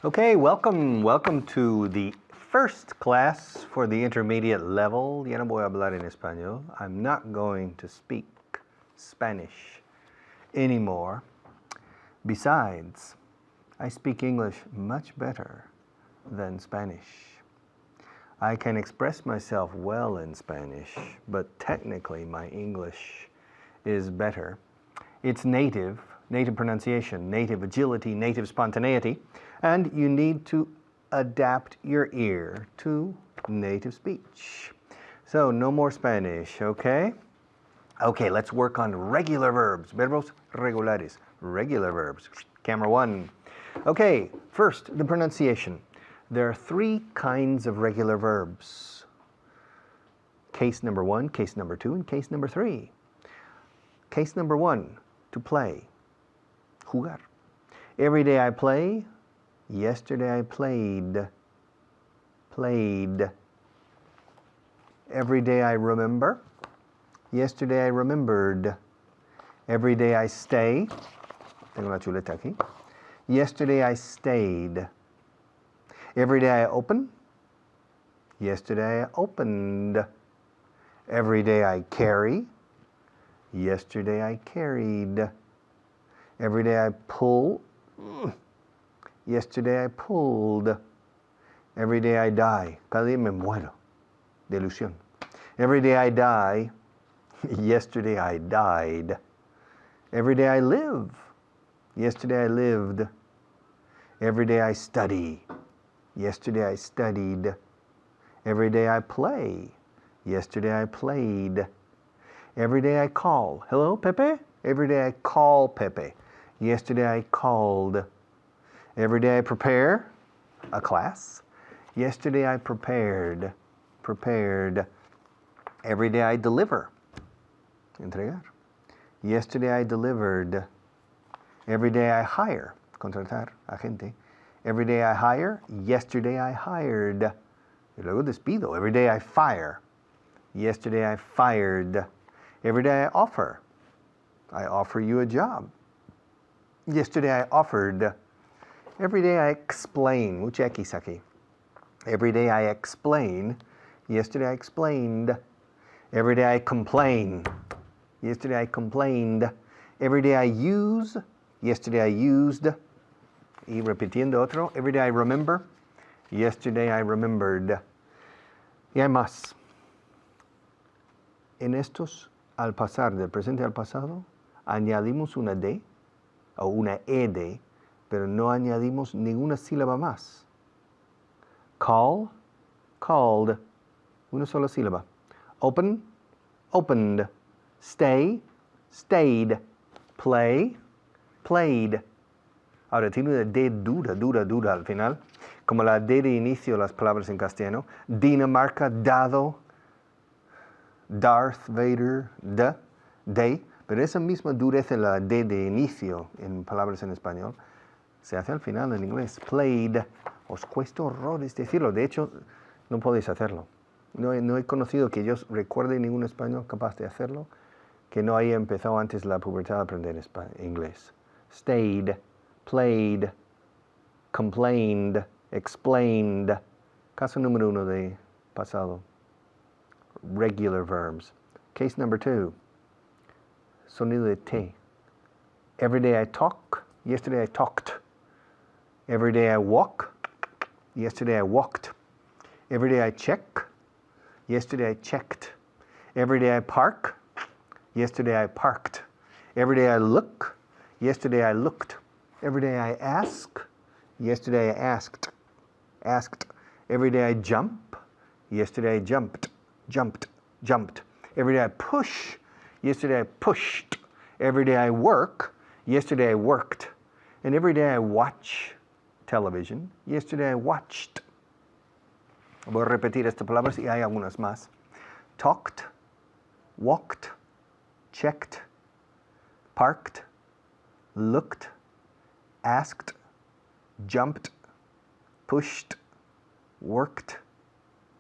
Okay, welcome to the first class for the intermediate level. Ya no voy a hablar en español. I'm not going to speak Spanish anymore. Besides, I speak English much better than Spanish. I can express myself well in Spanish, but technically my English is better. It's native pronunciation, native agility, native spontaneity, and you need to adapt your ear to native speech. So no more Spanish, okay? Okay, let's work on regular verbs, verbos regulares, regular verbs. Camera one. Okay, first, the pronunciation. There are three kinds of regular verbs. Case number one, case number two, and case number three. Case number one, to play, jugar. Every day I play, yesterday I played, played. Every day I remember, yesterday I remembered. Every day I stay, tengo la chuleta aquí, yesterday I stayed. Every day I open, yesterday I opened. Every day I carry, yesterday I carried. Every day I pull, yesterday I pulled. Every day I die, cada día me muero de ilusión. Every day I die, yesterday I died. Every day I live, yesterday I lived. Every day I study, yesterday I studied. Every day I play, yesterday I played. Every day I call, hello Pepe? Every day I call Pepe. Yesterday I called. Every day I prepare a class. Yesterday I prepared, prepared. Every day I deliver, entregar. Yesterday I delivered. Every day I hire, contratar a gente. Every day I hire, yesterday I hired. Y luego despido. Every day I fire, yesterday I fired. Every day I offer you a job. Yesterday I offered. Every day I explain, mucha X aquí. Every day I explain, yesterday I explained. Every day I complain, yesterday I complained. Every day I use, yesterday I used. Y repitiendo otro, every day I remember, yesterday I remembered. Y hay más. En estos, al pasar del presente al pasado, añadimos una D o una ED, pero no añadimos ninguna sílaba más. Call, called, una sola sílaba. Open, opened. Stay, stayed. Play, played. Ahora tiene una D dura al final, como la D de inicio de las palabras en castellano. Dinamarca, dado. Darth Vader, de, pero esa misma dureza la D de inicio en palabras en español se hace al final en inglés. Played. Os cuesta horrores decirlo, de hecho no podéis hacerlo. No he conocido que yo recuerde ningún español capaz de hacerlo que no haya empezado antes la pubertad a aprender inglés. Stayed, played, complained, explained. Caso número uno de pasado. Regular verbs. Case number two. Sonido de T. Every day I talk, yesterday I talked. Every day I walk, yesterday I walked. Every day I check, yesterday I checked. Every day I park, yesterday I parked. Every day I look, yesterday I looked. Every day I ask, yesterday I asked. Every day I jump, yesterday I jumped. Jumped. Every day I push, yesterday I pushed. Every day I work, yesterday I worked. And every day I watch television, yesterday I watched. Voy a repetir estas palabras y hay algunas más. Talked, walked, checked, parked, looked, asked, jumped, pushed, worked,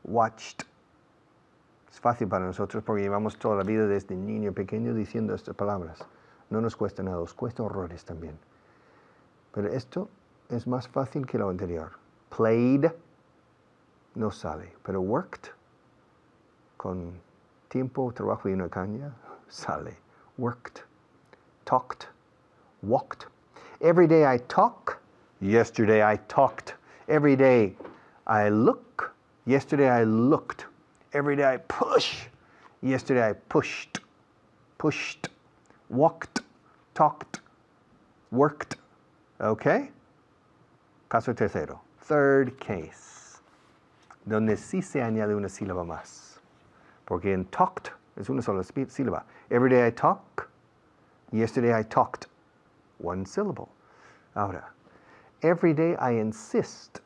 watched. Es fácil para nosotros porque llevamos toda la vida desde niño pequeño diciendo estas palabras. No nos cuesta nada, os cuesta horrores también. Pero esto es más fácil que lo anterior. Played no sale, pero worked con tiempo, trabajo y una caña sale. Worked, talked, walked. Every day I talk, yesterday I talked. Every day I look, yesterday I looked. Every day I push, yesterday I pushed. Pushed, walked, talked, worked. Okay? Caso tercero. Third case. Donde sí se añade una sílaba más. Porque en talked es una sola sílaba. Every day I talk, yesterday I talked. One syllable. Ahora, every day I insist.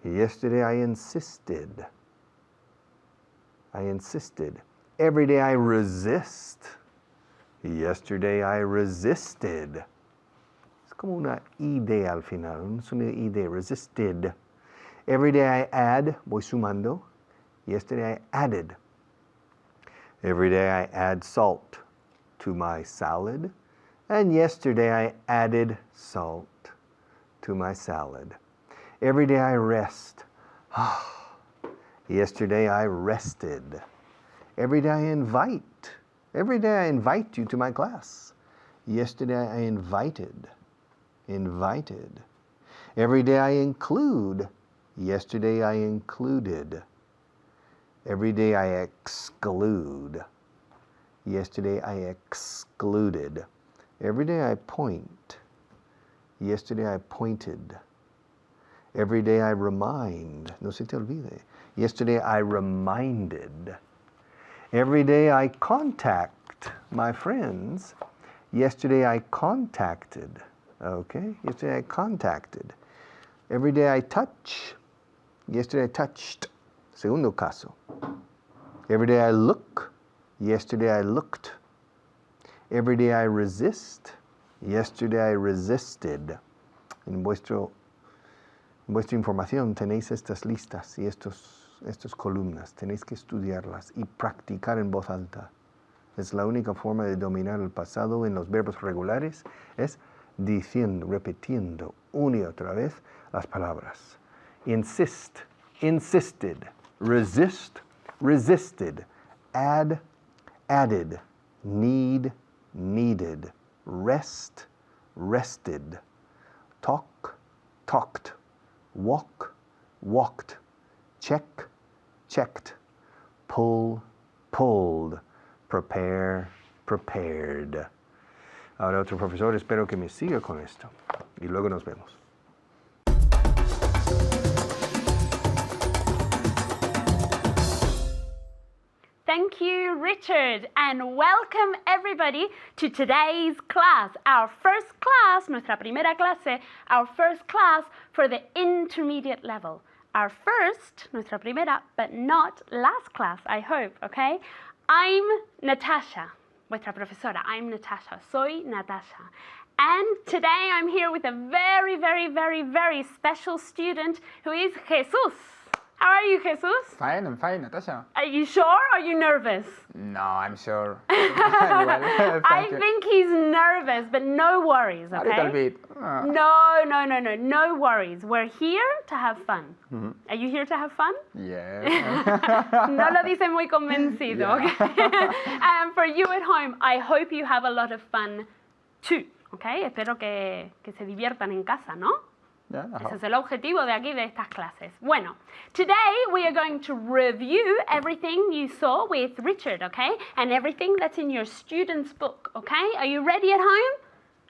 Yesterday I insisted. I insisted. Every day I resist. Yesterday I resisted. Es como una id al final. Es una id. Resisted. Every day I add. Voy sumando. Yesterday I added. Every day I add salt to my salad. And yesterday I added salt to my salad. Every day I rest. Yesterday I rested. Every day I invite. Every day I invite you to my class. Yesterday I invited. Invited. Every day I include. Yesterday I included. Every day I exclude. Yesterday I excluded. Every day I point. Yesterday I pointed. Every day I remind. No se te olvide. Yesterday I reminded. Every day I contact my friends. Yesterday I contacted. Okay? Yesterday I contacted. Every day I touch. Yesterday I touched. Segundo caso. Every day I look. Yesterday I looked. Every day I resist. Yesterday I resisted. En vuestra información tenéis estas listas y estas columnas. Tenéis que estudiarlas y practicar en voz alta. Es la única forma de dominar el pasado en los verbos regulares. Es diciendo, repitiendo una y otra vez las palabras. Insist, insisted. Resist, resisted. Add, added. Need, needed. Rest, rested. Talk, talked. Walk, walked. Check, checked. Pull, pulled. Prepare, prepared. Ahora otro profesor, espero que me siga con esto. Y luego nos vemos. Thank you, Richard, and welcome everybody to today's class, our first class, nuestra primera clase, our first class for the intermediate level. Our first, nuestra primera, but not last class, I hope, okay? I'm Natasha, vuestra profesora. I'm Natasha. Soy Natasha. And today I'm here with a very, very, very, very special student who is Jesus. How are you, Jesus? Fine, I'm fine, Natasha. Are you sure? Or are you nervous? No, I'm sure. Well, I think he's nervous, but no worries, okay? A little bit. No worries. We're here to have fun. Mm-hmm. Are you here to have fun? Yeah. No lo dice muy convencido, Yeah. okay? And for you at home, I hope you have a lot of fun too, okay? Espero que se diviertan en casa, ¿no? Yeah, Ese es el objetivo de aquí, de estas clases. Bueno, today we are going to review everything you saw with Richard, okay? And everything that's in your student's book, okay? Are you ready at home?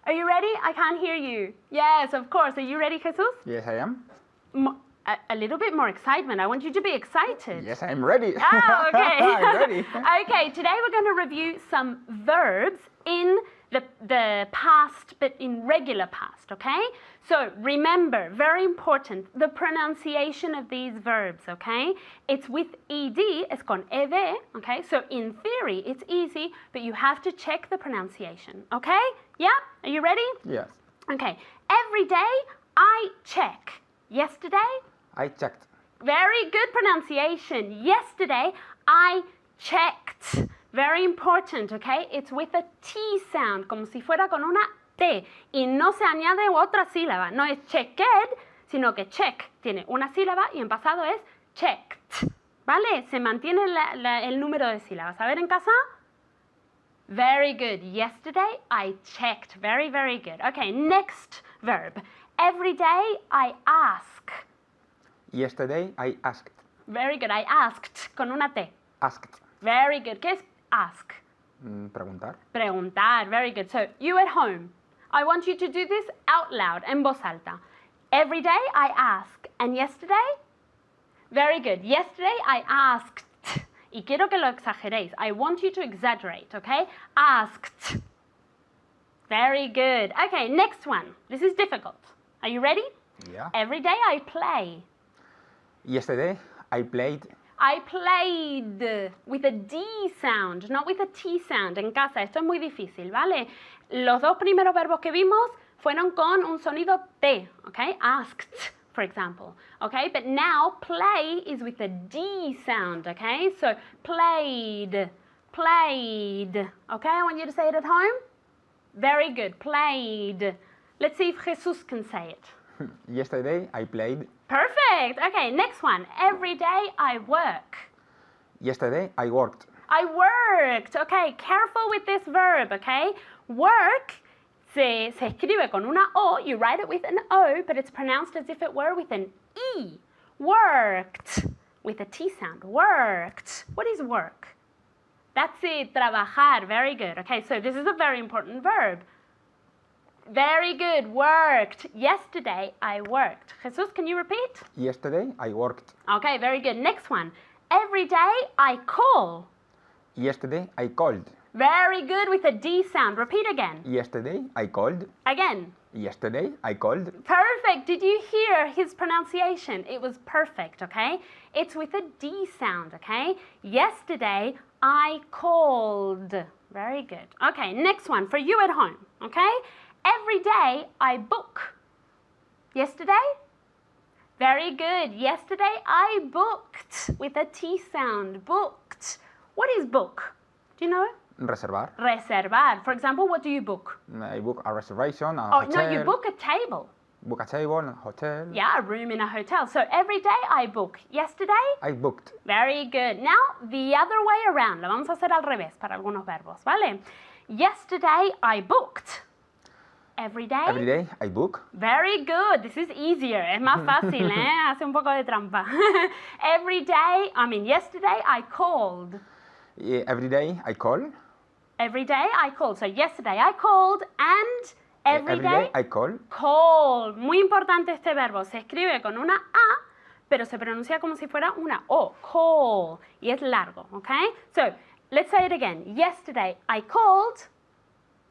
Are you ready? I can't hear you. Yes, of course. Are you ready, Jesus? Yes, I am. A little bit more excitement. I want you to be excited. Yes, I'm ready. Oh, okay. I'm ready. Okay, today we're going to review some verbs in the past, but in regular past, okay? So remember, very important, the pronunciation of these verbs, okay? It's with ed, es con ed, okay? So in theory, it's easy, but you have to check the pronunciation, okay? Yeah? Are you ready? Yes. Okay. Every day, I check. Yesterday? I checked. Very good pronunciation. Yesterday, I checked. Very important, okay? It's with a T sound, como si fuera con una T y no se añade otra sílaba. No es checked, sino que check tiene una sílaba y en pasado es checked. ¿Vale? Se mantiene el número de sílabas. A ver en casa. Very good. Yesterday I checked. Very, very good. Okay, next verb. Every day I ask. Yesterday I asked. Very good. I asked con una T. Asked. Very good. ¿Qué es ask? Preguntar. Preguntar. Very good. So, you at home. I want you to do this out loud, en voz alta. Every day I ask. And yesterday? Very good. Yesterday I asked. Y quiero que lo exageréis. I want you to exaggerate, okay? Asked. Very good. Okay, next one. This is difficult. Are you ready? Yeah. Every day I play. Yesterday I played. I played with a D sound, not with a T sound. En casa, esto es muy difícil, ¿vale? Los dos primeros verbos que vimos fueron con un sonido T, okay? Asked, for example, okay? But now play is with a D sound, okay? So played, played, okay? I want you to say it at home. Very good, played. Let's see if Jesus can say it. Yesterday I played. Perfect. Okay, next one. Every day I work. Yesterday I worked. I worked. Okay, careful with this verb, okay? Work se escribe con una O, you write it with an O, but it's pronounced as if it were with an E. Worked. With a T sound. Worked. What is work? That's it, trabajar. Very good. Okay, so this is a very important verb. Very good. Worked. Yesterday I worked. Jesus, can you repeat? Yesterday I worked. Okay, very good. Next one. Every day I call. Yesterday I called. Very good with a D sound. Repeat again. Yesterday I called. Again. Yesterday I called. Perfect. Did you hear his pronunciation? It was perfect, okay? It's with a D sound, okay? Yesterday I called. Very good. Okay, next one for you at home, okay? Every day I book. Yesterday? Very good. Yesterday I booked with a T sound. Booked. What is book? Do you know? Reservar. Reservar. For example, what do you book? I book a reservation, a Oh, hotel. no, you book a table. Book a table, a hotel. Yeah, a room in a hotel. So every day I book. Yesterday? I booked. Very good. Now, the other way around. Lo vamos a hacer al revés para algunos verbos, ¿vale? Yesterday I booked. Every day? Every day I book. Very good. This is easier. Es más fácil, ¿eh? Hace un poco de trampa. Yesterday I called. Every day I call. Every day I called. So yesterday I called and every day I call. call. Muy importante este verbo. Se escribe con una A, pero se pronuncia como si fuera una O. Call. Y es largo, okay? So, let's say it again. Yesterday I called.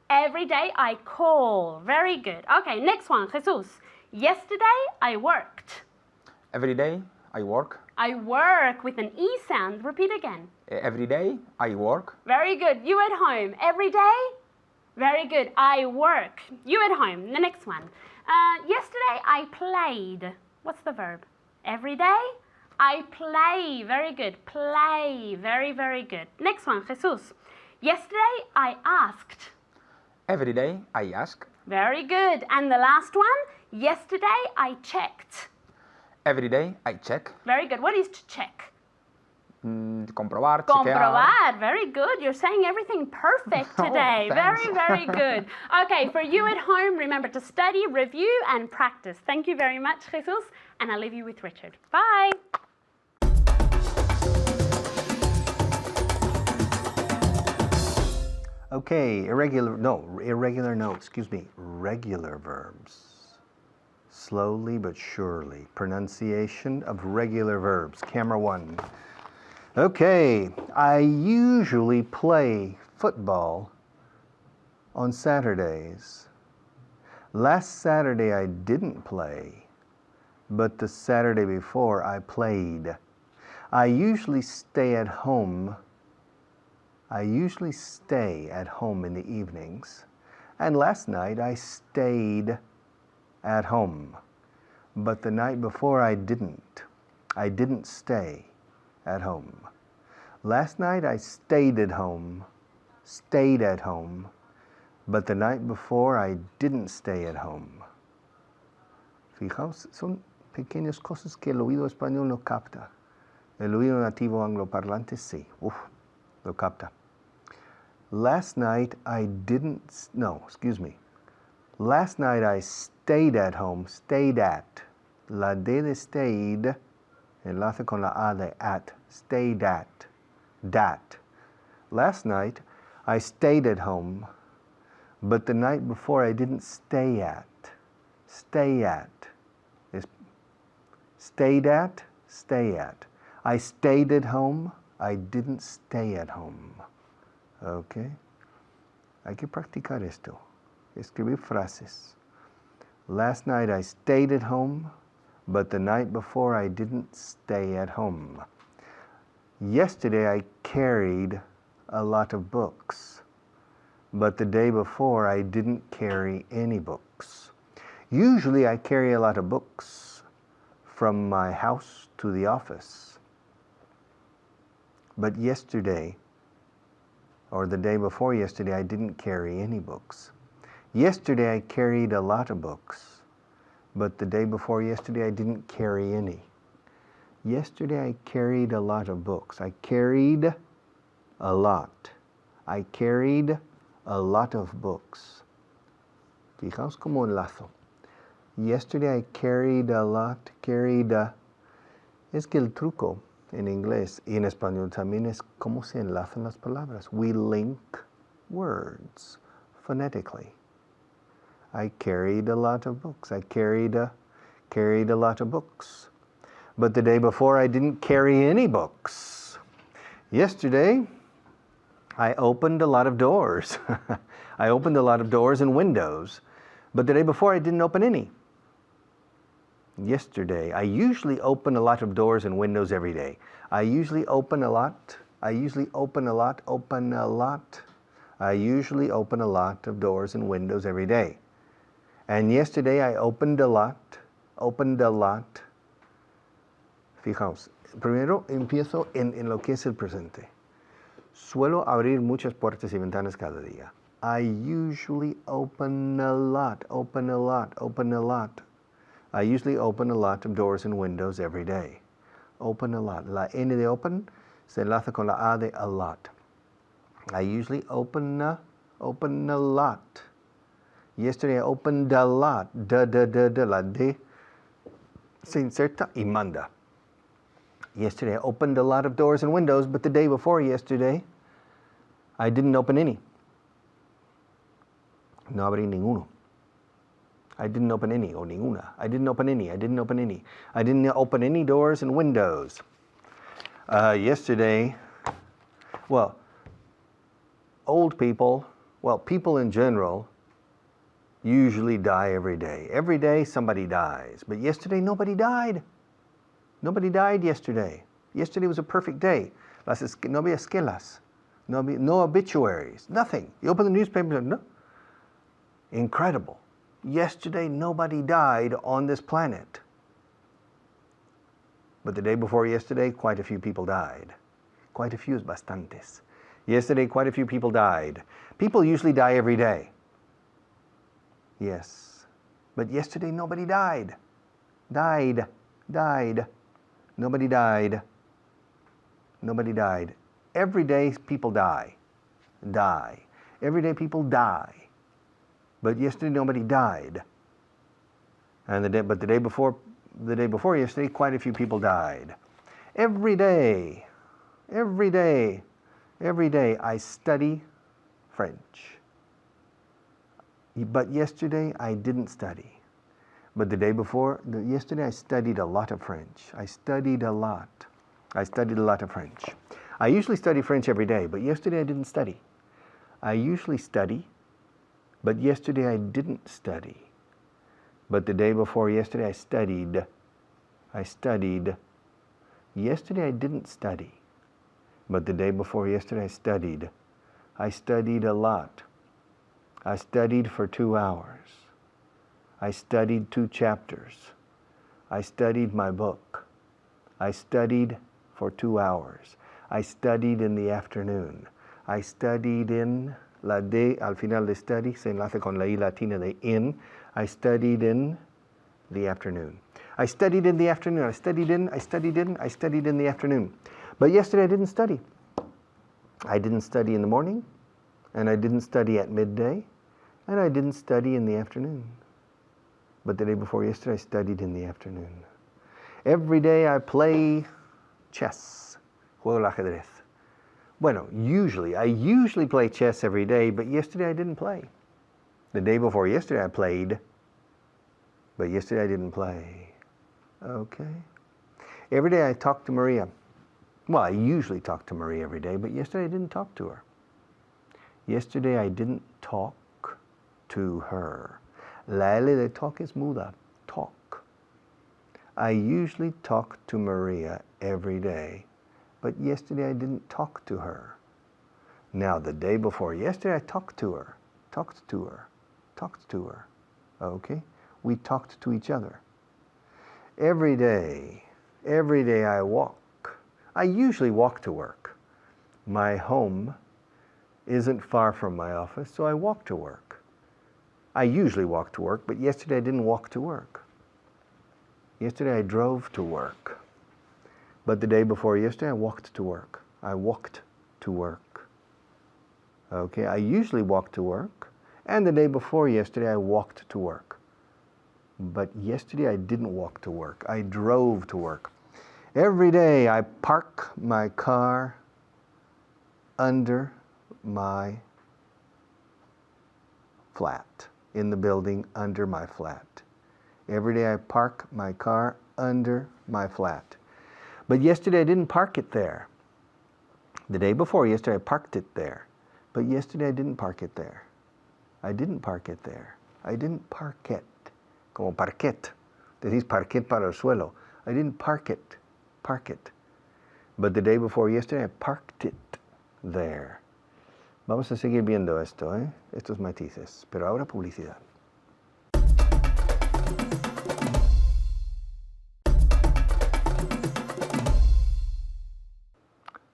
Every day I call. Very good. Okay, next one, Jesus. Yesterday I worked. Every day I work. I work with an E sound. Repeat again. Every day I work. Very good. You at home. Every day? Very good. I work. You at home. The next one. Yesterday I played. What's the verb? Every day? I play. Very good. Play. Very, very good. Next one, Jesus. Yesterday I asked. Every day I ask. Very good. And the last one. Yesterday I checked. Every day I check. Very good. What is to check? Comprobar, chequear. Comprobar. Very good. You're saying everything perfect today. Oh, very, thanks. very good. Okay, for you at home, remember to study, review, and practice. Thank you very much, Jesus. And I'll leave you with Richard. Bye. Okay, regular verbs. Slowly but surely. Pronunciation of regular verbs. Camera 1. Okay, I usually play football on Saturdays. Last Saturday I didn't play, but the Saturday before I played. I usually stay at home in the evenings, and last night I stayed at home. But the night before I didn't stay at home. Last night I stayed at home. But the night before I didn't stay at home. Fijaos, son pequeñas cosas que el oído español no capta. El oído nativo angloparlante sí. Uf, lo capta. Last night I didn't, no, excuse me. Last night I stayed at home, stayed at. La D de stayed, enlace con la A de at, stayed at, dat. Last night I stayed at home, but the night before I didn't stay at. Stay at. Stayed at, stay at. I stayed at home, I didn't stay at home. Okay? Hay que practicar esto. Escribir frases. Last night I stayed at home, but the night before I didn't stay at home. Yesterday I carried a lot of books, but the day before I didn't carry any books. Usually I carry a lot of books from my house to the office. But yesterday, or the day before yesterday, I didn't carry any books. Yesterday I carried a lot of books, but the day before yesterday I didn't carry any. Yesterday I carried a lot of books. I carried a lot. I carried a lot of books. Fijaos como enlazo. Yesterday I carried a lot, es que el truco en inglés y en español también es cómo se enlazan las palabras. We link words phonetically. I carried a lot of books. I carried a lot of books. But the day before I didn't carry any books. Yesterday I opened a lot of doors. I opened a lot of doors and windows. But the day before I didn't open any. Yesterday, I usually open a lot of doors and windows every day. I usually open a lot. I usually open a lot. I usually open a lot of doors and windows every day. And yesterday I opened a lot. Fijaos, primero empiezo en lo que es el presente. Suelo abrir muchas puertas y ventanas cada día. I usually open a lot. I usually open a lot of doors and windows every day. Open a lot. La N de open se enlaza con la A de a lot. I usually open a lot. Yesterday I opened a lot. La D se inserta y manda. Yesterday I opened a lot of doors and windows, but the day before yesterday I didn't open any. No abrí ninguno. I didn't open any, o ninguna. I didn't open any. I didn't open any doors and windows. Yesterday, well, old people, well, people in general usually die every day. Every day somebody dies. But yesterday nobody died. Nobody died yesterday. Yesterday was a perfect day. No había esquelas. No obituaries. Nothing. You open the newspaper, no. Incredible. Yesterday nobody died on this planet. But the day before yesterday, quite a few people died. Quite a few es bastantes. Yesterday, quite a few people died. People usually die every day. Yes. But yesterday nobody died. Died. Nobody died. Every day people die. Every day people die. But yesterday nobody died. But the day before yesterday, quite a few people died. Every day I study French. But yesterday I didn't study. But the day before, yesterday I studied a lot of French. I studied a lot of French. I usually study French every day, but yesterday I didn't study. I usually study, but yesterday I didn't study. But the day before yesterday I studied. Yesterday I didn't study. But the day before yesterday I studied. I studied a lot. I studied for 2 hours. I studied 2 chapters. I studied my book. I studied for 2 hours. I studied in the afternoon. I studied in La D al final de study se enlaza con la I latina de in. I studied in the afternoon. I studied in the afternoon. I studied in the afternoon. But yesterday I didn't study. I didn't study in the morning, and I didn't study at midday, and I didn't study in the afternoon. But the day before yesterday I studied in the afternoon. Every day I play chess. Juego el ajedrez. Bueno, I usually play chess every day, but yesterday I didn't play. The day before yesterday I played, but yesterday I didn't play. Okay. Every day I talk to Maria. Well, I usually talk to Maria every day, but yesterday I didn't talk to her. Yesterday I didn't talk to her. La L de talk is muda. Talk. I usually talk to Maria every day, but yesterday I didn't talk to her. Now, the day before yesterday I talked to her. Okay? We talked to each other. Every day I walk. I usually walk to work. My home isn't far from my office, so I walk to work. I usually walk to work, but yesterday I didn't walk to work. Yesterday I drove to work. But the day before yesterday I walked to work. I walked to work. Okay, I usually walk to work, and the day before yesterday I walked to work. But yesterday I didn't walk to work. I drove to work. Every day I park my car under my flat, in the building under my flat. Every day I park my car under my flat. But yesterday I didn't park it there. The day before yesterday I parked it there. But yesterday I didn't park it there. I didn't park it there. I didn't park it. Como parquet. Decís parquet para el suelo. I didn't park it. Park it. But the day before yesterday I parked it there. Vamos a seguir viendo esto, estos matices. Pero ahora publicidad.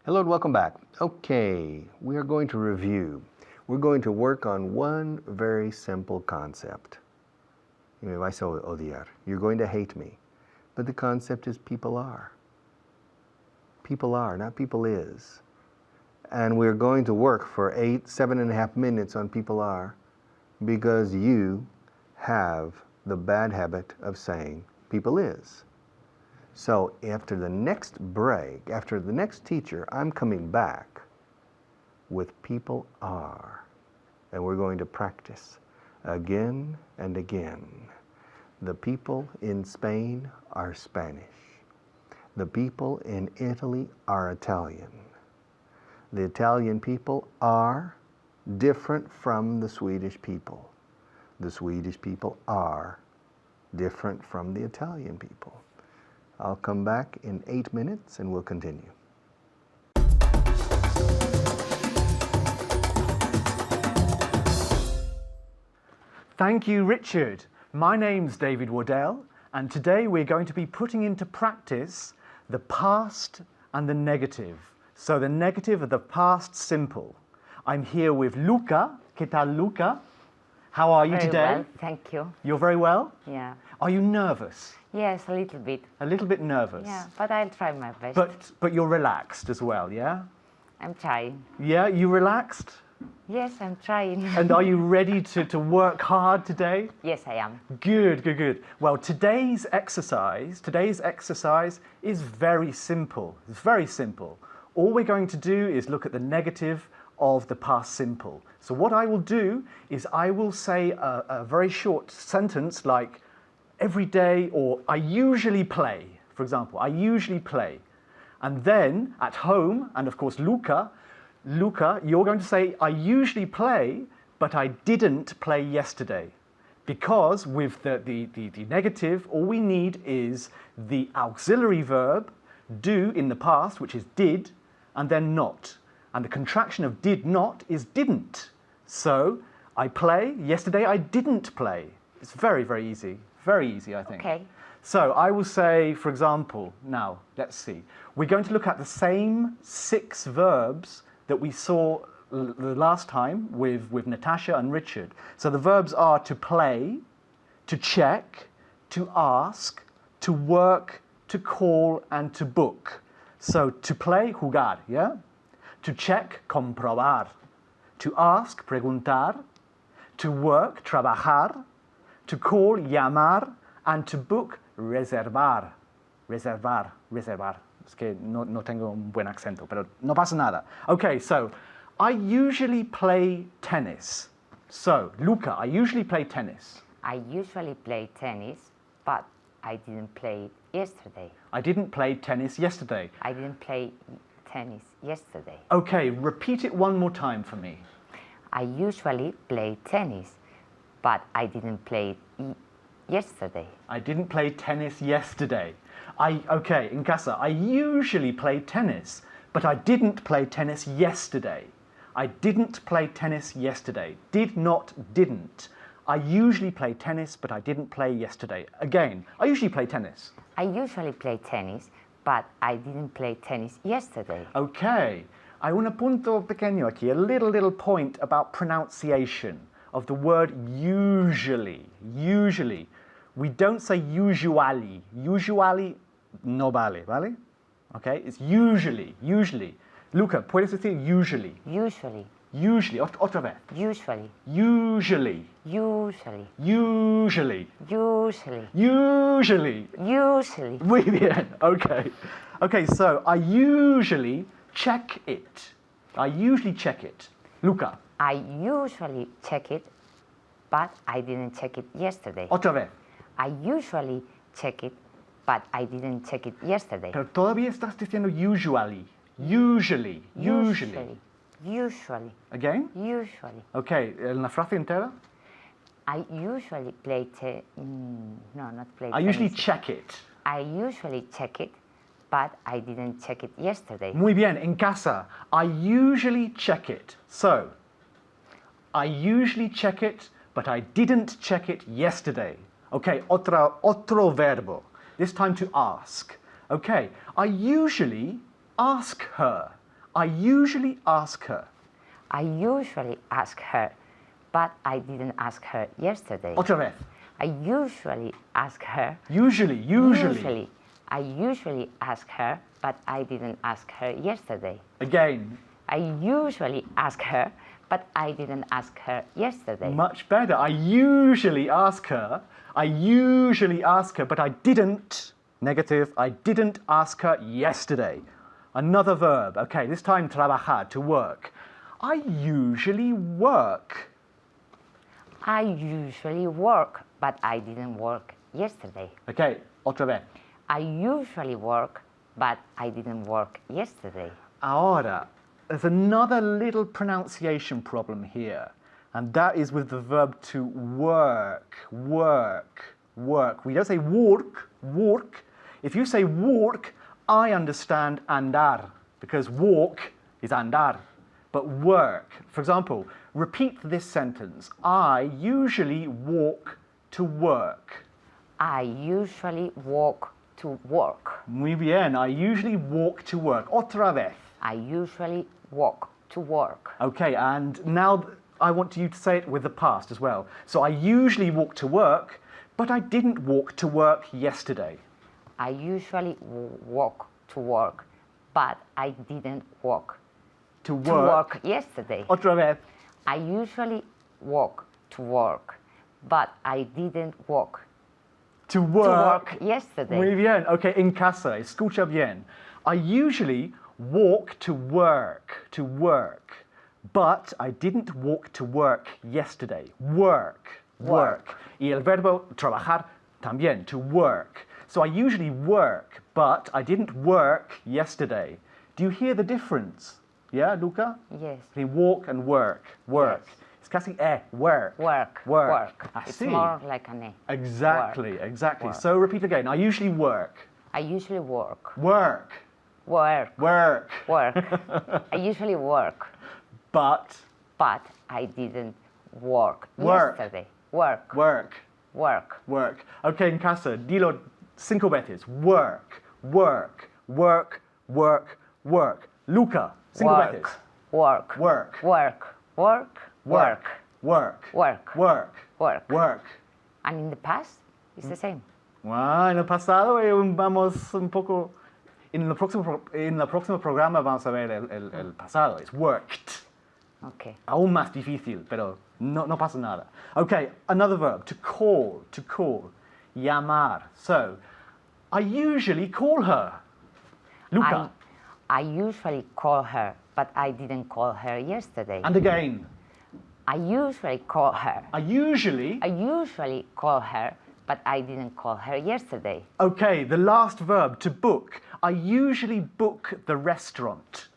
Hello and welcome back. Okay, we are going to review. We're going to work on one very simple concept. Me vais a odiar. You're going to hate me. But the concept is people are. People are, not people is. And we're going to work for 7.5 minutes on people are because you have the bad habit of saying people is. So after the next break, after the next teacher, I'm coming back with people are. And we're going to practice again and again. The people in Spain are Spanish. The people in Italy are Italian. The Italian people are different from the Swedish people. The Swedish people are different from the Italian people. I'll come back in 8 minutes and we'll continue. Thank you, Richard. My name's David Waddell, and today we're going to be putting into practice the past and the negative. So the negative of the past simple. I'm here with Luca. ¿Qué tal, Luca? How are you Very today? well, thank you. You're very well? Yeah. Are you nervous? Yes, a little bit. A little bit nervous? Yeah, but I'll try my best. But you're relaxed as well, yeah? I'm trying. Yeah, you relaxed? Yes, I'm trying. And are you ready to work hard today? Yes, I am. Good, good, good. Well, today's exercise is very simple. It's very simple. All we're going to do is look at the negative of the past simple. So what I will do is I will say a very short sentence like every day, or I usually play, for example, I usually play. And then at home, and of course Luca, you're going to say, I usually play, but I didn't play yesterday. Because with the negative, all we need is the auxiliary verb, do in the past, which is did, and then not. And the contraction of did not is didn't. So, I play, yesterday I didn't play. It's very, very easy. Very easy, I think. Okay. So, I will say, for example, now, let's see. We're going to look at the same 6 verbs that we saw the last time with Natasha and Richard. So the verbs are to play, to check, to ask, to work, to call, and to book. So to play, jugar, yeah? To check, comprobar. To ask, preguntar. To work, trabajar. To call, llamar. And to book, reservar. Reservar, reservar. Es que no tengo un buen acento, pero no pasa nada. Okay, so I usually play tennis. So, Luca, I usually play tennis. I usually play tennis, but I didn't play it yesterday. I didn't play tennis yesterday. I didn't play tennis yesterday. Okay, repeat it one more time for me. I usually play tennis, but I didn't play it yesterday. I didn't play tennis yesterday. Okay, in casa, I usually play tennis, but I didn't play tennis yesterday. I didn't play tennis yesterday. Did not, didn't. I usually play tennis, but I didn't play yesterday. Again, I usually play tennis. I usually play tennis, but I didn't play tennis yesterday. Okay, hay un punto pequeño aquí, a little point about pronunciation of the word usually. Usually. We don't say usually. Usually no vale, ¿vale? Okay, it's usually, usually. Luca, ¿puedes decir usually? Usually. Usually, otra vez. Usually. Usually. Usually. Usually. Usually. Usually. Usually. Muy bien, okay. Okay, so I usually check it. I usually check it. Luca. I usually check it, but I didn't check it yesterday. Otra vez. I usually check it, but I didn't check it yesterday. Pero todavía estás diciendo usually. Usually. Usually. Usually. Again? Usually. Okay, en la frase entera. I usually play no, not play I usually tennis. check it. I usually check it, but I didn't check it yesterday. Muy bien, en casa. I usually check it. So, I usually check it, but I didn't check it yesterday. Okay, otro verbo. This time to ask. Okay, I usually ask her. I usually ask her. I usually ask her, but I didn't ask her yesterday. Otra vez. I usually ask her. Usually. I usually ask her, but I didn't ask her yesterday. Again. I usually ask her, but I didn't ask her yesterday. Much better. I usually ask her. I usually ask her, but I didn't. Negative. I didn't ask her yesterday. Another verb. Okay, this time trabajar, to work. I usually work. I usually work, but I didn't work yesterday. Okay, otra vez. I usually work, but I didn't work yesterday. Ahora, there's another little pronunciation problem here, and that is with the verb to work. Work. Work. We don't say work. Work. If you say work, I understand andar, because walk is andar. But work, for example, repeat this sentence. I usually walk to work. I usually walk to work. Muy bien, I usually walk to work. Otra vez. I usually walk to work. Okay, and now I want you to say it with the past as well. So I usually walk to work, but I didn't walk to work yesterday. I usually walk to work, but I didn't walk To to work yesterday. Otra vez. I usually walk to work, but I didn't walk To to work. work yesterday. Muy bien. Okay, en casa, escucha bien. I usually walk to work, but I didn't walk to work yesterday. Work. Y el verbo trabajar también, to work. So I usually work, but I didn't work yesterday. Do you hear the difference? Yeah, Luca? Yes. Between walk and work. Work. Yes. It's casi work. Work. It's Así. more like an E. Exactly. Work. So repeat again. I usually work. I usually work. Work. I usually work, But but I didn't work Work. yesterday. Work. Okay, en casa, dilo 5 veces. Work. Luca, 5 veces. Work. Work. Work. Work. Work. Work. Work. Work. Work. Work. And in the past, it's the same. En el pasado vamos un poco... En el próximo programa vamos a ver el pasado. It's worked. Okay. Aún más difícil, pero no pasa nada. Okay, another verb, to call, llamar. So, I usually call her. Luca. I usually call her, but I didn't call her yesterday. And again. I usually call her. I usually call her, but I didn't call her yesterday. Okay, the last verb, to book. I usually book the restaurant.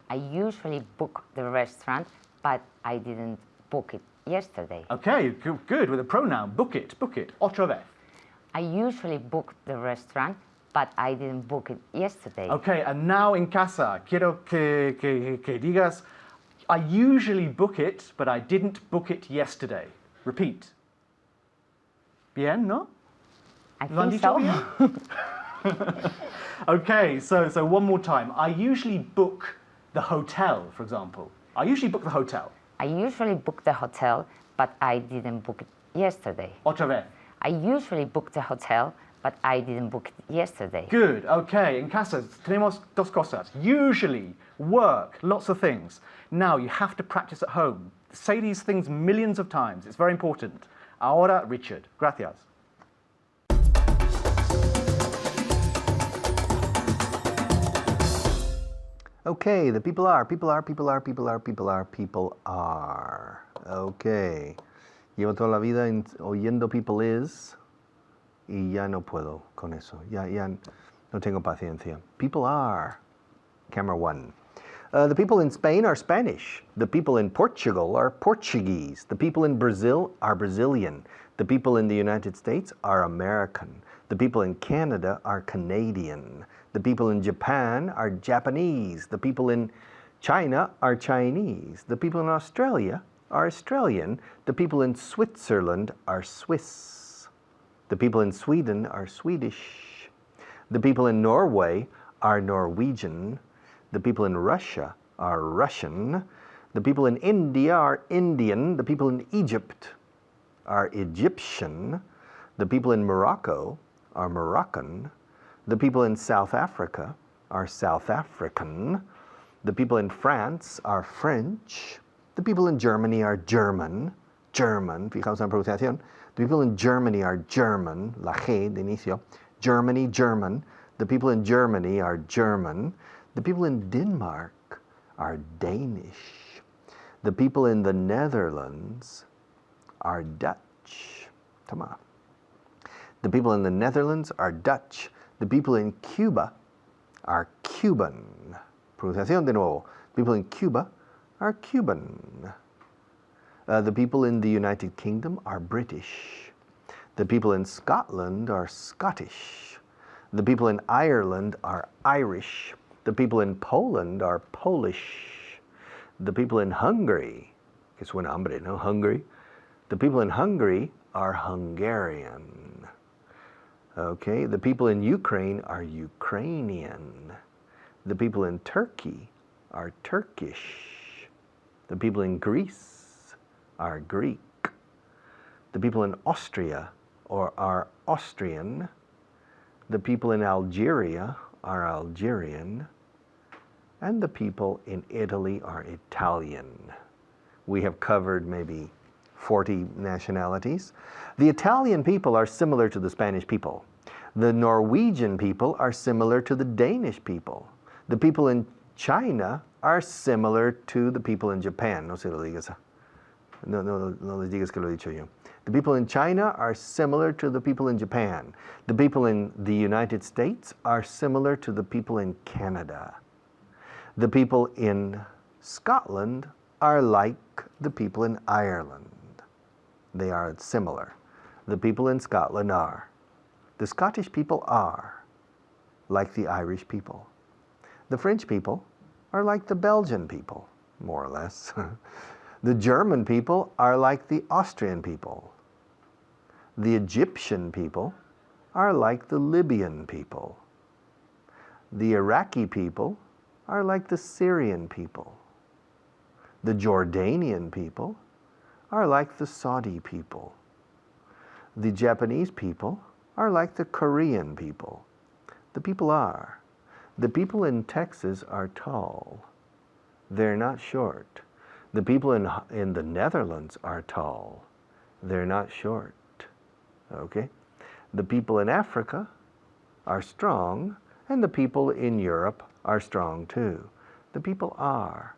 I usually book the restaurant, but I didn't book it yesterday. Okay, good with a pronoun. Book it. Otra vez. I usually book the restaurant, but I didn't book it yesterday. Okay, and now in casa, quiero que digas, I usually book it, but I didn't book it yesterday. Repeat. Bien, no? I ¿Lo han think dicho so. bien? Okay, so one more time. I usually book the hotel, for example. I usually book the hotel. I usually book the hotel, but I didn't book it yesterday. Otra vez. I usually book the hotel, but I didn't book it yesterday. Good, okay. En casa tenemos dos cosas. Usually, work, lots of things. Now you have to practice at home. Say these things millions of times. It's very important. Ahora, Richard. Gracias. Okay, the people are. Okay. Llevo toda la vida oyendo people is y ya no puedo con eso. Ya no tengo paciencia. People are. Camera 1. The people in Spain are Spanish. The people in Portugal are Portuguese. The people in Brazil are Brazilian. The people in the United States are American. The people in Canada are Canadian. The people in Japan are Japanese. The people in China are Chinese. The people in Australia are Australian. The people in Switzerland are Swiss. The people in Sweden are Swedish. The people in Norway are Norwegian. The people in Russia are Russian. The people in India are Indian. The people in Egypt are Egyptian. The people in Morocco are Moroccan. The people in South Africa are South African. The people in France are French. The people in Germany are German. Fijaos en la pronunciación. The people in Germany are German, la G de inicio. Germany, German. The people in Germany are German. The people in Denmark are Danish. The people in the Netherlands are Dutch. Toma. The people in the Netherlands are Dutch. The people in Cuba are Cuban. Pronunciación de nuevo. People in Cuba are Cuban. The people in the United Kingdom are British. The people in Scotland are Scottish. The people in Ireland are Irish. The people in Poland are Polish. The people in Hungary, que suena hambre, no? Hungary. The people in Hungary are Hungarian. Okay, the people in Ukraine are Ukrainian. The people in Turkey are Turkish. The people in Greece are Greek. The people in Austria are Austrian. The people in Algeria are Algerian. And the people in Italy are Italian. We have covered maybe 40 nationalities. The Italian people are similar to the Spanish people. The Norwegian people are similar to the Danish people. The people in China are similar to the people in Japan. No se lo digas. No les digas que lo he dicho yo. The people in China are similar to the people in Japan. The people in the United States are similar to the people in Canada. The people in Scotland are like the people in Ireland. They are similar. The people in Scotland are. The Scottish people are like the Irish people. The French people are like the Belgian people, more or less. The German people are like the Austrian people. The Egyptian people are like the Libyan people. The Iraqi people are like the Syrian people. The Jordanian people are like the Saudi people. The Japanese people are like the Korean people. The people are. The people in Texas are tall. They're not short. The people in the Netherlands are tall. They're not short. Okay? The people in Africa are strong, and the people in Europe are strong too. The people are.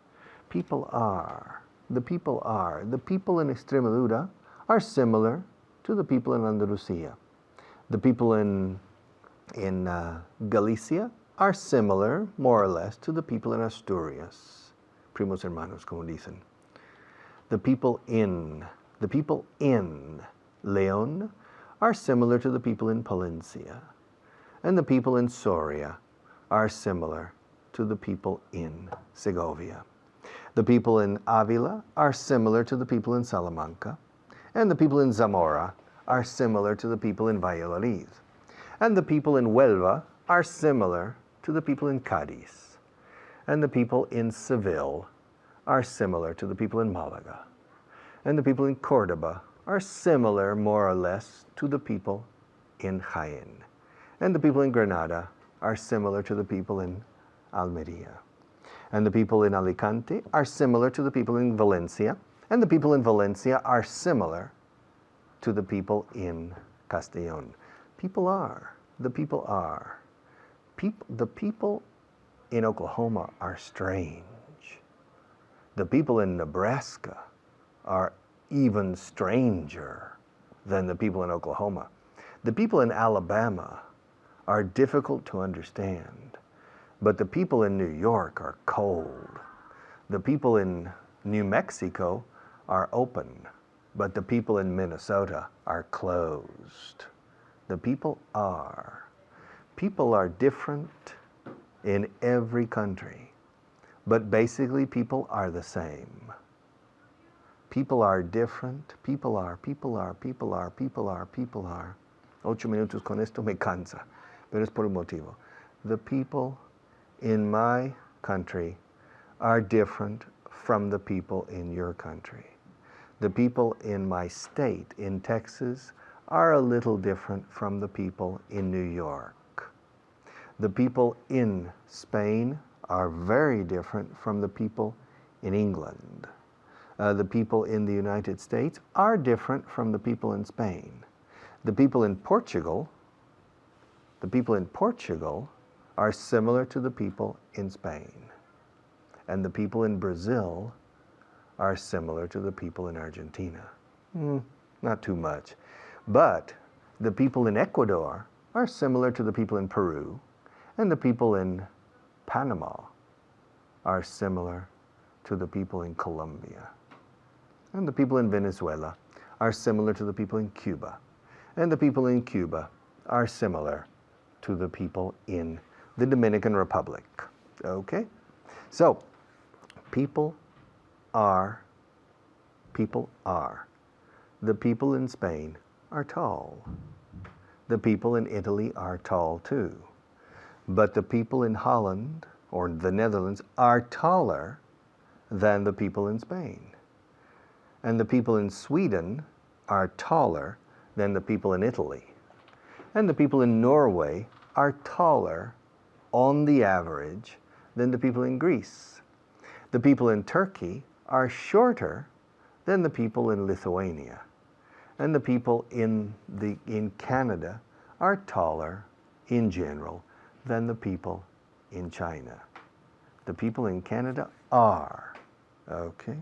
People are. The people are. The people in Extremadura are similar to the people in Andalusia. The people in Galicia are similar, more or less, to the people in Asturias. Primos hermanos, como dicen. The people in León are similar to the people in Palencia. And the people in Soria are similar to the people in Segovia. The people in Avila are similar to the people in Salamanca. And the people in Zamora are similar to the people in Valladolid. And the people in Huelva are similar to the people in Cádiz. And the people in Seville are similar to the people in Malaga. And the people in Córdoba are similar, more or less, to the people in Jaén. And the people in Granada are similar to the people in Almería. And the people in Alicante are similar to the people in Valencia. And the people in Valencia are similar to the people in Castellón. People are. The people are. The people in Oklahoma are strange. The people in Nebraska are even stranger than the people in Oklahoma. The people in Alabama are difficult to understand, but the people in New York are cold. The people in New Mexico are open, but the people in Minnesota are closed. The people are. People are different in every country, but basically people are the same. People are different. People are, people are, people are, people are, people are. 8 minutos con esto me cansa, pero es por un motivo. The people in my country are different from the people in your country. The people in my state, in Texas, are a little different from the people in New York. The people in Spain are very different from the people in England. The people in the United States are different from the people in Spain. The people in Portugal are similar to the people in Spain. And the people in Brazil are similar to the people in Argentina. Not too much. But the people in Ecuador are similar to the people in Peru, and the people in Panama are similar to the people in Colombia. And the people in Venezuela are similar to the people in Cuba. And the people in Cuba are similar to the people in the Dominican Republic. Okay? So, people are. The people in Spain are tall. The people in Italy are tall too. But the people in Holland, or the Netherlands, are taller than the people in Spain. And the people in Sweden are taller than the people in Italy. And the people in Norway are taller, on the average, than the people in Greece. The people in Turkey are shorter than the people in Lithuania. And the people in Canada are taller, in general, than the people in China. The people in Canada are. Okay?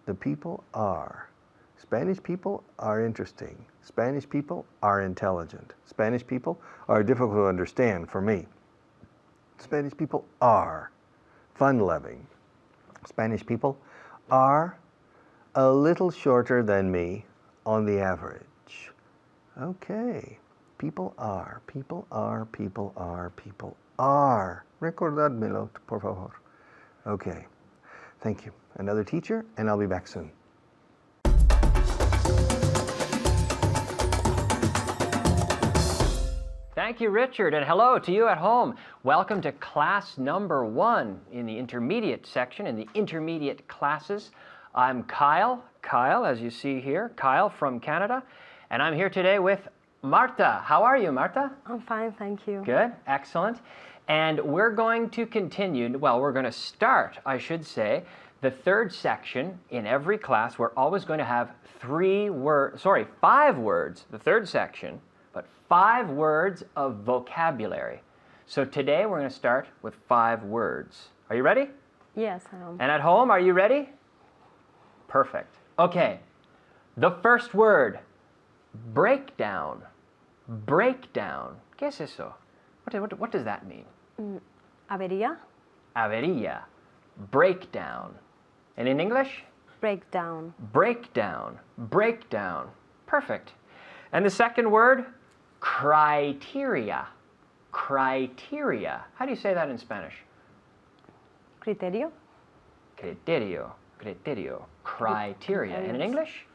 The people are. Spanish people are interesting. Spanish people are intelligent. Spanish people are difficult to understand for me. Spanish people are fun-loving. Spanish people are a little shorter than me on the average. Okay. People are, people are, people are, people are. Recordadmelo, por favor. Okay. Thank you. Another teacher, and I'll be back soon. Thank you, Richard, and hello to you at home. Welcome to class number 1 in the intermediate section, in the intermediate classes. I'm Kyle, as you see here, Kyle from Canada, and I'm here today with Marta. How are you, Marta? I'm fine, thank you. Good, excellent. And we're going to continue, well, we're going to start, I should say, the third section in every class. We're always going to have 5 words, the third section, but 5 words of vocabulary. So today we're going to start with 5 words. Are you ready? Yes, I am. And at home, are you ready? Perfect. Okay, the first word, breakdown. Breakdown. ¿Qué es eso? What does that mean? Avería, Avería. Breakdown. And in English? breakdown. Breakdown. Breakdown. Perfect. And the second word, criteria. Criteria. How do you say that in Spanish? Criterio, Criterio. Criterio. Criteria. And in English?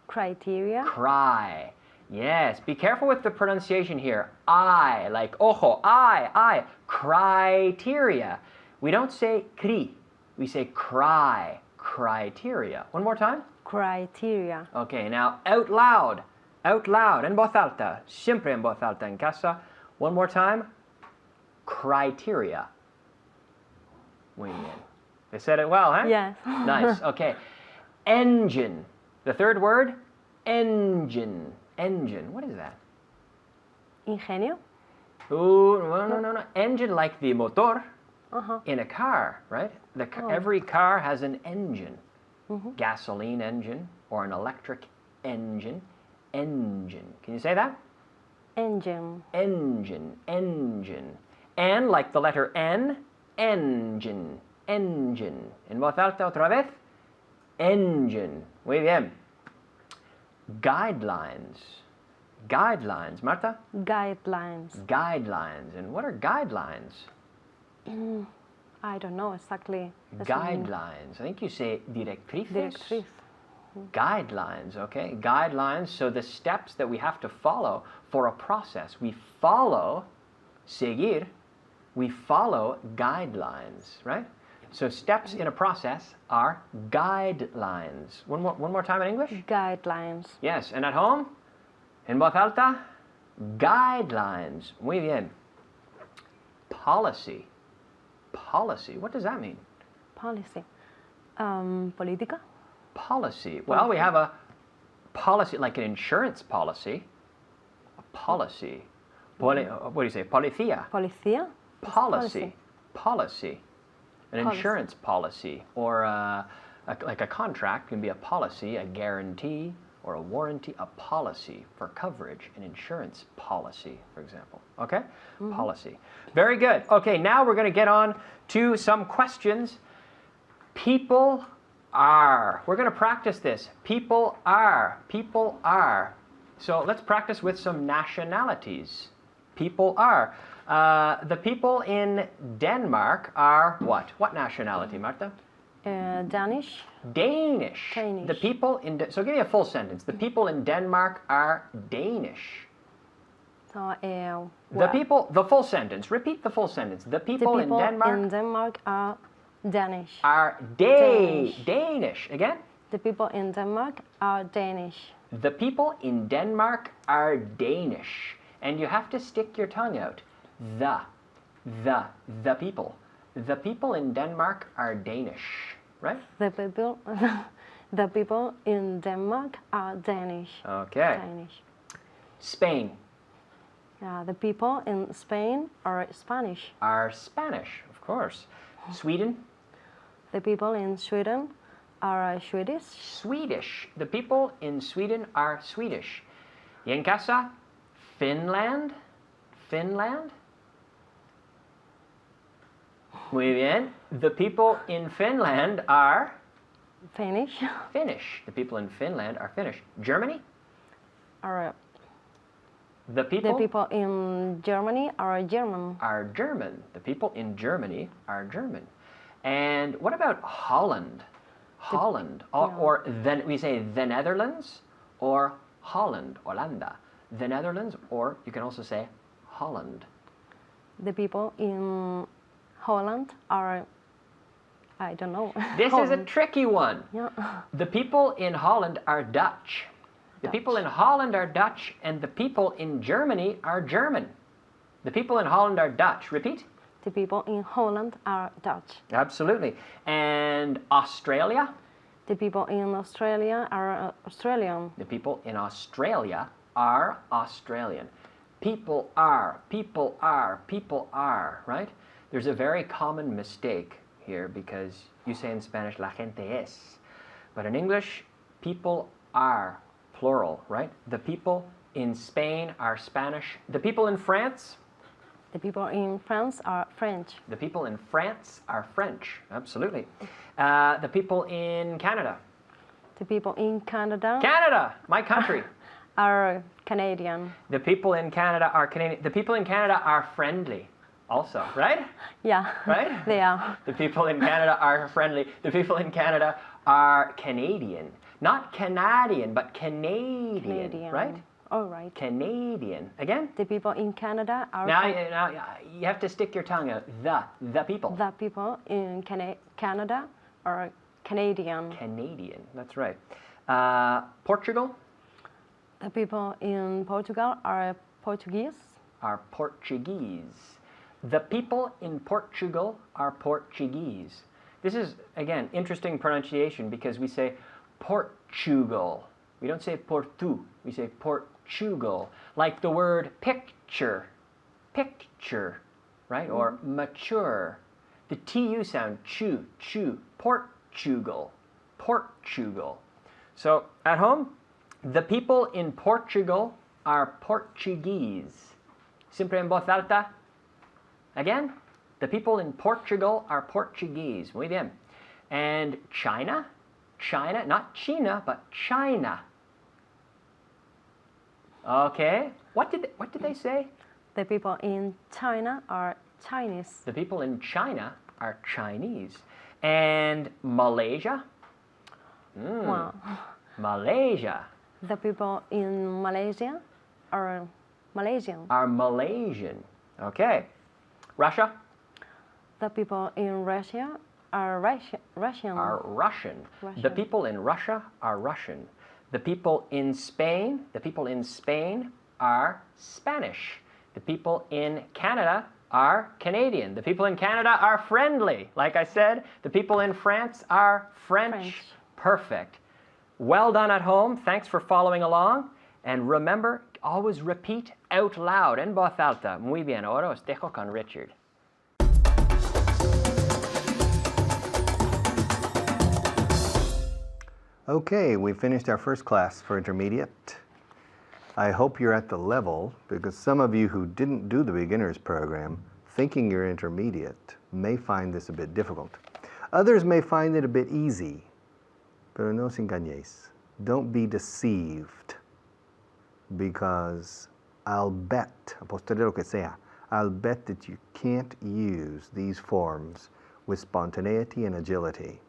criteria, Cry. Yes, be careful with the pronunciation here. I, like ojo, I. Criteria. We don't say cri, we say cry. Criteria. One more time. criteria. Okay, now out loud, en voz alta, siempre en voz alta en casa. One more time. Criteria. Muy bien. They said it well, huh? Yes. Nice, okay. Engine. The third word, engine. Engine. What is that? Ingenio, Ooh, no. Engine like the motor uh-huh. in a car, right? Every car has an engine. Gasoline engine or an electric engine. Engine. Can you say that? engine, Engine. Engine. And like the letter N, engine. Engine. En voz alta otra vez. Engine. Muy bien. Guidelines. Guidelines. Marta? guidelines. Guidelines. And what are guidelines? I don't know exactly. Guidelines. I think you say directrices. Directriz. Guidelines, okay? Guidelines, so the steps that we have to follow for a process. We follow, seguir, we follow guidelines, right? So steps in a process are guidelines. One more time in English? Guidelines. Yes, and at home? En voz alta? Guidelines. Muy bien. Policy. Policy. What does that mean? Policy. Política. Policy. Well, we have a policy, like an insurance policy. A policy. What do you say? Policía. Policía. Policy. Policy. An Policy. insurance policy. Or like a contract can be a policy, a guarantee, or a warranty, a policy for coverage, an insurance policy, for example. Okay? Policy. Very good. Okay, now we're going to get on to some questions. People are. We're going to practice this. People are. People are. So let's practice with some nationalities. People are. The people in Denmark are what? What nationality, Marta? Danish. Danish. Danish. The people in so give me a full sentence. The people in Denmark are Danish. So, The full sentence. Repeat the full sentence. The people in Denmark are Danish. are Danish. Danish. Again? The people in Denmark are Danish. The people in Denmark are Danish. And you have to stick your tongue out. The people. The people in Denmark are Danish. Right? The people in Denmark are Danish. Okay. Danish. Spain The people in Spain are Spanish. are Spanish, of course. Sweden, The people in Sweden are Swedish. Swedish. The people in Sweden are Swedish. Y en casa, Finland. Finland. Muy bien. The people in Finland are Finnish. Finnish. The people in Finland are Finnish. Germany. Are The people, the people in Germany are German. are German. The people in Germany are German. And what about Holland? Holland. Or then we say the Netherlands or Holland, Hollanda. The Netherlands, or you can also say Holland. The people in Holland are, I don't know. This is a Holland. tricky one. Yeah. The people in Holland are Dutch. The people in Holland are Dutch, and the people in Germany are German. The people in Holland are Dutch. Repeat. The people in Holland are Dutch. Absolutely. And Australia? The people in Australia are Australian. The people in Australia are Australian. People are, people are, people are, right? There's a very common mistake here because you say in Spanish, la gente es. But in English, people are, plural, right? The people in Spain are Spanish. The people in France? The people in France are French. The people in France are French, absolutely. The people in Canada? The people in Canada Canada, my country. are Canadian. The people in Canada are Canadian. The people in Canada are friendly also, right? Yeah, Right? they are. The people in Canada are friendly. The people in Canada are Canadian. Not Canadian, but Canadian, Canadian. right? All right. Canadian. Again? The people in Canada are Now you have to stick your tongue out. The people. the people in Canada are Canadian. Canadian, that's right. Portugal The people in Portugal are Portuguese. are Portuguese. The people in Portugal are Portuguese. This is, again, interesting pronunciation because we say Portugal. We don't say Portu, we say Portugal. Like the word picture, picture, right? Or mature. The TU sound, chew, chew, Portugal, Portugal. So at home, the people in Portugal are Portuguese. Siempre en voz alta. Again, the people in Portugal are Portuguese. Muy bien. And China? China, not China, but China. Okay. What did they say? The people in China are Chinese. The people in China are Chinese. And Malaysia? Wow. Malaysia The people in Malaysia are Malaysian. are Malaysian. Okay. Russia The people in Russia are Russian. are Russian. The Russian. people in Russia are Russian. The people in Spain are Spanish. The people in Canada are Canadian. The people in Canada are friendly. Like I said, the people in France are French. French. Perfect. Well done at home. Thanks for following along. And remember, always repeat out loud, en voz alta. Muy bien. Ahora os dejo con Richard. Okay, we finished our first class for intermediate. I hope you're at the level, because some of you who didn't do the beginners program, thinking you're intermediate, may find this a bit difficult. Others may find it a bit easy, pero no os engañéis. Don't be deceived, because I'll bet, apostaré lo que sea, I'll bet that you can't use these forms with spontaneity and agility.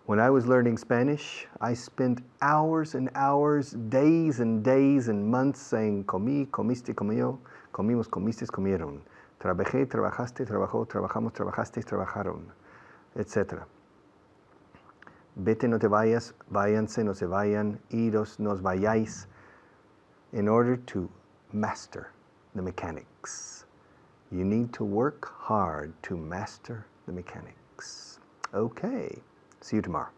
When I was learning Spanish, I spent hours and hours, days and days and months saying comí, comiste, comió, comimos, comistes, comieron. Trabajé, trabajaste, trabajó, trabajamos, trabajaste, trabajaron, etc. Vete, no te vayas, váyanse, no se vayan, iros, nos vayáis, in order to master the mechanics. You need to work hard to master the mechanics. Okay. See you tomorrow.